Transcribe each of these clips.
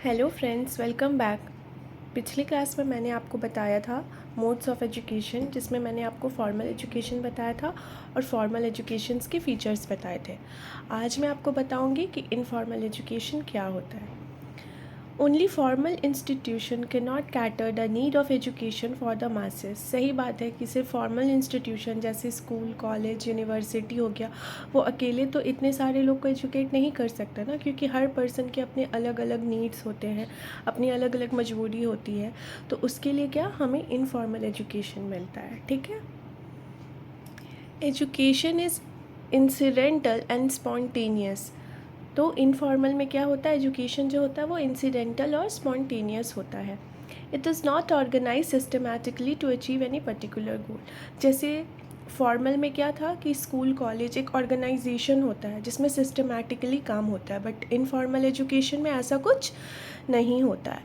Hello friends, welcome back. पिछली class में मैंने आपको बताया था मोड्स ऑफ एजुकेशन, जिसमें मैंने आपको फॉर्मल एजुकेशन बताया था और फॉर्मल एजुकेशंस के फीचर्स बताए थे। आज मैं आपको बताऊंगी कि इनफॉर्मल एजुकेशन क्या होता है। Only formal institution can not cater the need of education for the masses. सही बात है कि सिर्फ फॉर्मल इंस्टीट्यूशन जैसे स्कूल, कॉलेज, यूनिवर्सिटी हो गया, वो अकेले तो इतने सारे लोग को एजुकेट नहीं कर सकता ना, क्योंकि हर पर्सन के अपने अलग अलग नीड्स होते हैं, अपनी अलग अलग मजबूरी होती है। तो उसके लिए क्या हमें इनफॉर्मल एजुकेशन मिलता है। ठीक है। Education is incidental and spontaneous. तो इनफॉर्मल में क्या होता है, एजुकेशन जो होता है वो इंसिडेंटल और स्पॉन्टेनियस होता है। It is not organize systematically to achieve any particular goal. जैसे फॉर्मल में क्या था कि स्कूल, कॉलेज एक ऑर्गेनाइजेशन होता है जिसमें सिस्टमैटिकली काम होता है, बट इनफॉर्मल एजुकेशन में ऐसा कुछ नहीं होता है।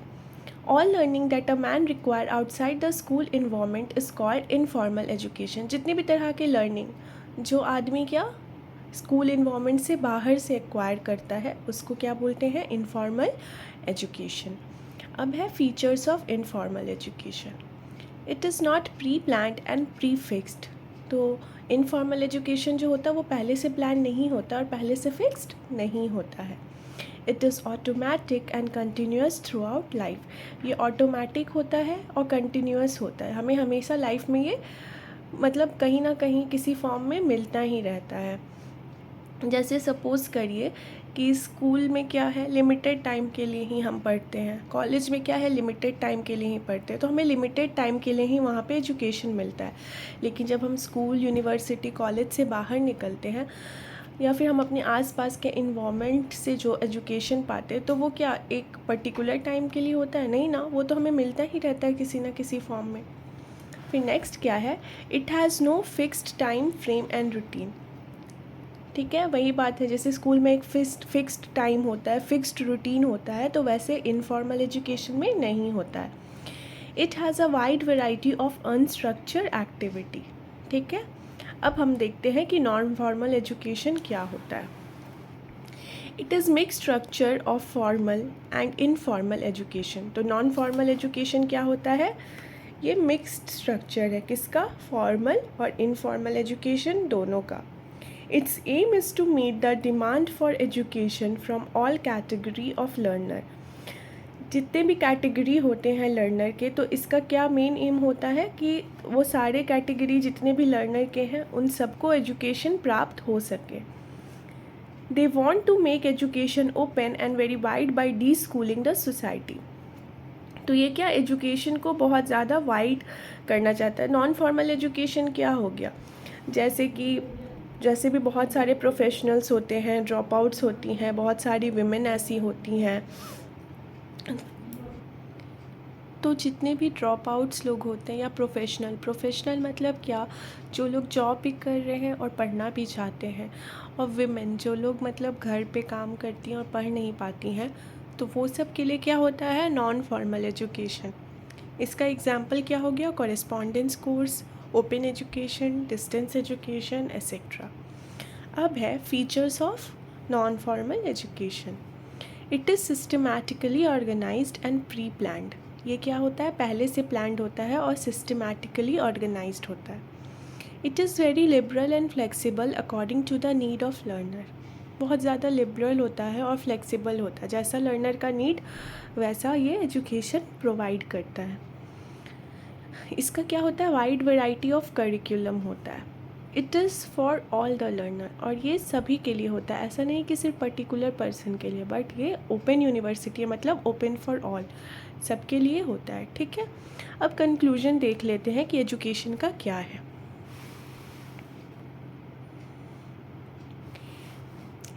All learning that a man require outside the school environment is called informal education. जितनी भी तरह के लर्निंग जो आदमी क्या स्कूल इन्वायरमेंट से बाहर से एक्वायर करता है, उसको क्या बोलते हैं, इनफॉर्मल एजुकेशन। अब है features of informal education. It is not pre planned and pre fixed. तो इनफॉर्मल एजुकेशन जो होता है वो पहले से प्लान नहीं होता और पहले से फिक्स्ड नहीं होता है। It is automatic and continuous through out life. ये ऑटोमेटिक होता है और कंटिन्यूस होता है, हमें हमेशा लाइफ में ये मतलब कहीं ना कहीं किसी फॉर्म में मिलता ही रहता है। जैसे सपोज़ करिए कि स्कूल में क्या है, लिमिटेड टाइम के लिए ही हम पढ़ते हैं, कॉलेज में क्या है, लिमिटेड टाइम के लिए ही पढ़ते हैं, तो हमें लिमिटेड टाइम के लिए ही वहाँ पे एजुकेशन मिलता है। लेकिन जब हम स्कूल, यूनिवर्सिटी, कॉलेज से बाहर निकलते हैं या फिर हम अपने आसपास के इन्वामेंट से जो एजुकेशन पाते हैं, तो वो क्या एक पर्टिकुलर टाइम के लिए होता है? नहीं ना, वो तो हमें मिलता ही रहता है किसी ना किसी फॉर्म में। फिर नेक्स्ट क्या है, it has no fixed time frame and routine. ठीक है, वही बात है, जैसे स्कूल में एक फिक्स्ड टाइम होता है, फिक्स्ड रूटीन होता है, तो वैसे इनफॉर्मल एजुकेशन में नहीं होता है। It has a wide variety of unstructured activity. ठीक है। अब हम देखते हैं कि नॉन फॉर्मल एजुकेशन क्या होता है। It is mix structure of formal and informal education. तो नॉन फॉर्मल एजुकेशन क्या होता है, ये मिक्स्ड स्ट्रक्चर है, किसका, फॉर्मल और इनफॉर्मल एजुकेशन दोनों का। Its aim is to meet the demand for education from all category of learner। जितने भी कैटेगरी होते हैं लर्नर के, तो इसका क्या मेन एम होता है कि वो सारे कैटेगरी जितने भी लर्नर के हैं उन सबको एजुकेशन प्राप्त हो सके। They want to make education open and very wide by deschooling the society. तो ये क्या एजुकेशन को बहुत ज़्यादा वाइड करना चाहता है। नॉन फॉर्मल एजुकेशन क्या हो गया, जैसे भी बहुत सारे प्रोफेशनल्स होते हैं, ड्रॉप आउट्स होती हैं, बहुत सारी विमेन ऐसी होती हैं। तो जितने भी ड्रॉप आउट्स लोग होते हैं या प्रोफेशनल मतलब क्या, जो लोग जॉब भी कर रहे हैं और पढ़ना भी चाहते हैं, और विमेन जो लोग मतलब घर पे काम करती हैं और पढ़ नहीं पाती हैं, तो वो सब के लिए क्या होता है, नॉन फॉर्मल एजुकेशन। इसका एग्जाम्पल क्या हो गया, correspondence course, open education, distance education, etcetera. अब है features of non formal education. It is systematically organized and pre planned. ये क्या होता है, पहले से प्लान्ड होता है और सिस्टमैटिकली ऑर्गेनाइज्ड होता है। It is very liberal and flexible according to the need of learner. बहुत ज़्यादा लिबरल होता है और फ्लेक्सिबल होता है, जैसा लर्नर का नीड वैसा ये एजुकेशन प्रोवाइड करता है। इसका क्या होता है, वाइड वैरायटी ऑफ करिकुलम होता है। It is for all the learner, और ये सभी के लिए होता है, ऐसा नहीं कि सिर्फ पर्टिकुलर पर्सन के लिए, बट ये ओपन यूनिवर्सिटी है, मतलब ओपन फॉर ऑल, सबके लिए होता है। ठीक है। अब कंक्लूजन देख लेते हैं कि एजुकेशन का क्या है।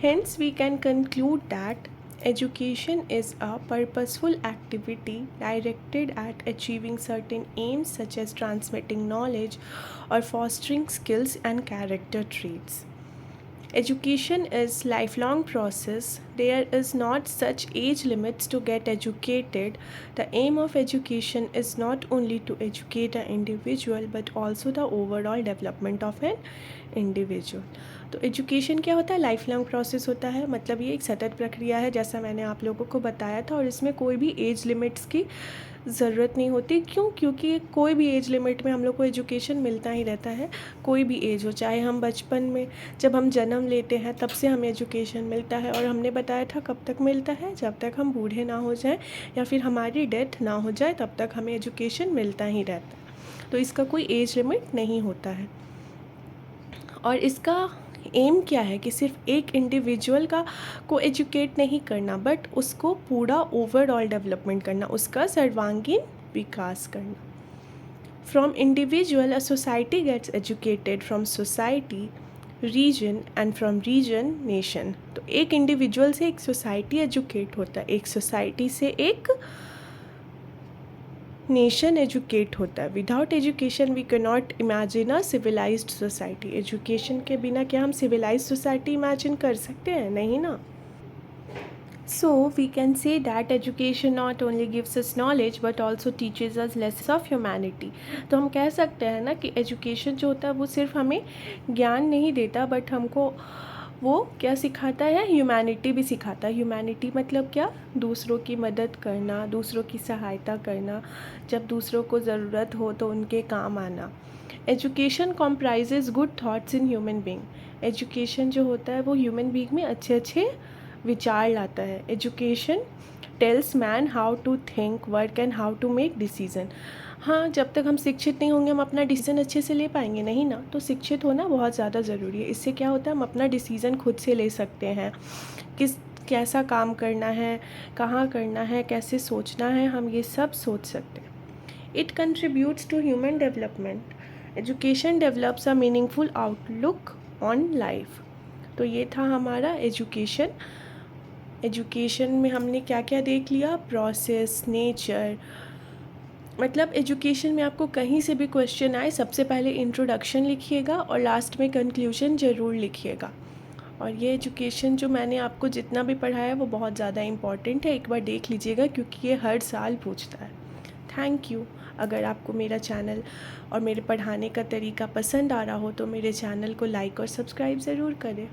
Hence, we can conclude that education is a purposeful activity directed at achieving certain aims such as transmitting knowledge or fostering skills and character traits. Education is lifelong process there is not such age limits to get educated. The aim of education is not only to educate an individual but also the overall development of an individual. तो education क्या होता है, life long process होता है, मतलब ये एक सतत प्रक्रिया है जैसा मैंने आप लोगों को बताया था, और इसमें कोई भी एज लिमिट्स की ज़रूरत नहीं होती. क्यों? क्योंकि कोई भी एज लिमिट में हम लोग को एजुकेशन मिलता ही रहता है. कोई भी एज हो, चाहे हम बचपन में जब हम जन्म लेते हैं तब से हमें एजुकेशन मिलता है, और हमने बताया था कब तक मिलता है, जब तक हम बूढ़े ना हो जाएं या फिर हमारी डेथ ना हो जाए तब तक हमें एजुकेशन मिलता ही रहता है. तो इसका कोई एज लिमिट नहीं होता है. और इसका एम क्या है कि सिर्फ एक इंडिविजुअल को एजुकेट नहीं करना, बट उसको पूरा ओवरऑल डेवलपमेंट करना, उसका सर्वांगीण विकास करना. From individual a society gets educated, from society region, and from region nation. तो एक इंडिविजुअल से एक सोसाइटी एजुकेट होता है, एक सोसाइटी से एक नेशन एजुकेट होता है. Without education we can not imagine a civilized society. Education के बिना क्या हम सिविलाइज सोसाइटी इमेजिन कर सकते हैं? नहीं ना. So we can say that education not only gives us knowledge but also teaches us lessons of humanity. तो हम कह सकते हैं ना कि एजुकेशन जो होता है वो सिर्फ हमें ज्ञान नहीं देता, बट हमको वो क्या सिखाता है, ह्यूमैनिटी भी सिखाता है. ह्यूमैनिटी मतलब क्या? दूसरों की मदद करना, दूसरों की सहायता करना, जब दूसरों को ज़रूरत हो तो उनके काम आना. Education comprises good thoughts in human being. Education जो होता है वो ह्यूमन बींग में अच्छे अच्छे विचार लाता है. Education tells man how to think, work and how to make decision. हाँ, जब तक हम शिक्षित नहीं होंगे हम अपना डिसीज़न अच्छे से ले पाएंगे नहीं ना. तो शिक्षित होना बहुत ज़्यादा ज़रूरी है. इससे क्या होता है, हम अपना डिसीज़न खुद से ले सकते हैं. कैसा काम करना है, कहाँ करना है, कैसे सोचना है, हम ये सब सोच सकते हैं. It contributes to human development. Education develops a meaningful outlook on life. तो ये था हमारा एजुकेशन. एजुकेशन में हमने क्या क्या देख लिया? Process, nature. मतलब एजुकेशन में आपको कहीं से भी क्वेश्चन आए, सबसे पहले इंट्रोडक्शन लिखिएगा और लास्ट में कंक्लूजन ज़रूर लिखिएगा. और ये एजुकेशन जो मैंने आपको जितना भी पढ़ाया है वो बहुत ज़्यादा इम्पॉर्टेंट है. एक बार देख लीजिएगा क्योंकि ये हर साल पूछता है. Thank you. अगर आपको मेरा चैनल और मेरे पढ़ाने का तरीका पसंद आ रहा हो तो मेरे चैनल को लाइक और सब्सक्राइब ज़रूर करें.